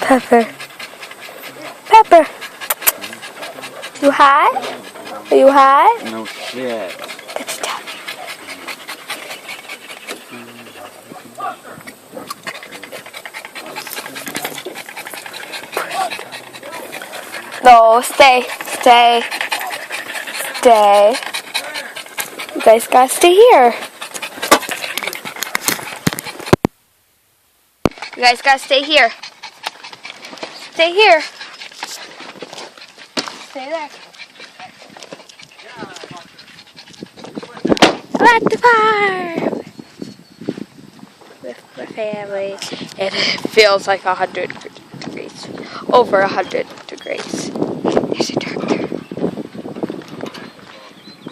Pepper. Pepper. You high? Are you high? No shit. That's tough. No, stay. Stay. Stay. You guys gotta stay here. You guys gotta stay here. Stay here. Stay there. I'm at the farm with my family. It feels like 100 degrees. Over 100 degrees. There's a tractor.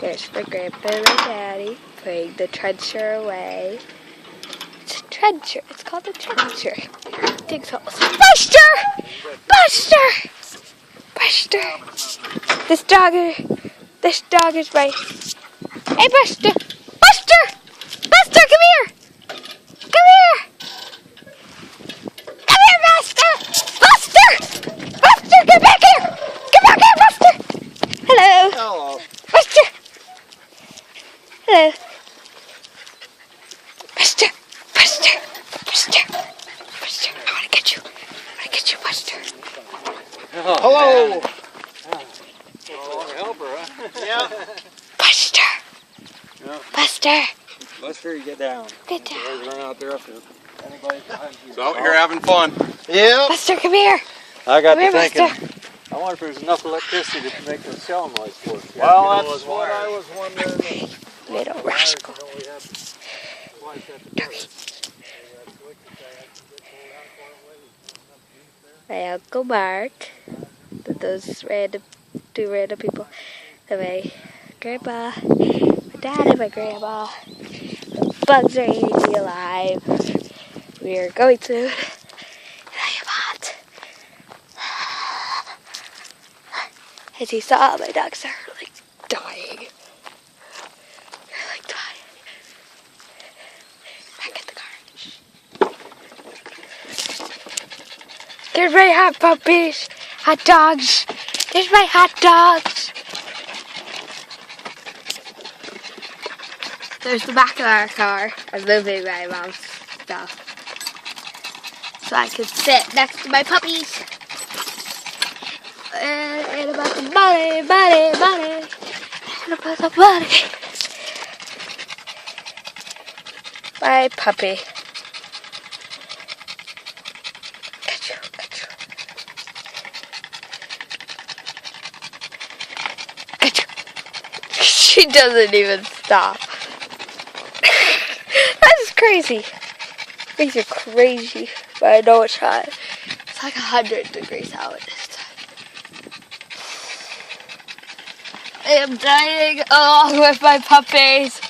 There's my grandpa and my daddy putting the trencher away. It's a trencher. It's called a trencher. Digs holes. Buster! Buster! Buster! This dog is my... Hey, Buster! Buster! Buster, come here! Come here! Come here, Buster! Buster! Buster, get back here! Get back here, Buster! Hello. Hello. Buster! Hello. Buster! Buster! Buster! Buster! I want to get you. I want to get you, Buster. Hello. Oh, help her, huh? Yeah. Buster! Yeah. Buster! Buster, you get down. Get down. There's run out there up there. Anybody behind you? So you're having fun. Yeah. Buster, come here! I got Come here, to thinking. Buster. I wonder if there's enough electricity to make the cell noise work. Well, that's what I was wondering. Little rascal. My Uncle Mark, those two random people, and my grandpa, my dad and my grandma. Bugs are eating me alive. We are going to, and I am hot. As you saw, my dogs are like dying. They're like dying. Back in the car. There's my hot puppies, hot dogs. There's my hot dogs. There's the back of our car. I'm moving my mom's stuff so I can sit next to my puppies. And about the money. And about the money. My puppy. She doesn't even stop. That's crazy. These are crazy. But I know it's hot. It's like 100 degrees out at this time. I am dying along with my puppies.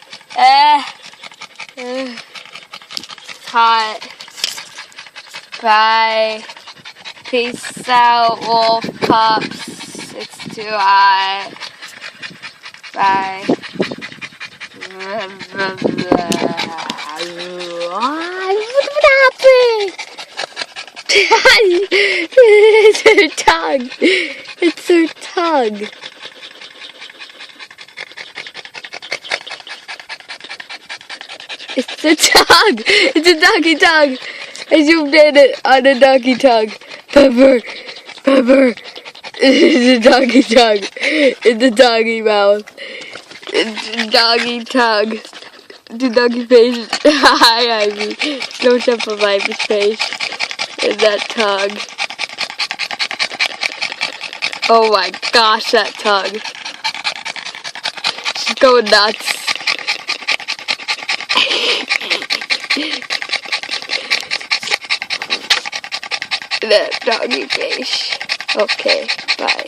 It's hot. Bye. Peace out, wolf pups. It's too hot. Bye. What happened? It's her tongue. It's her tongue. It's the tongue. It's a doggy tongue. I zoomed in on a doggy tongue. Pepper. Pepper. It's a doggy tongue. It's a doggy mouth. It's a doggy tongue. It's a doggy face. Hi, Ivy. Don't jump on Ivy's face. And that tongue. Oh my gosh, that tongue. She's going nuts. That doggy face. Okay, bye.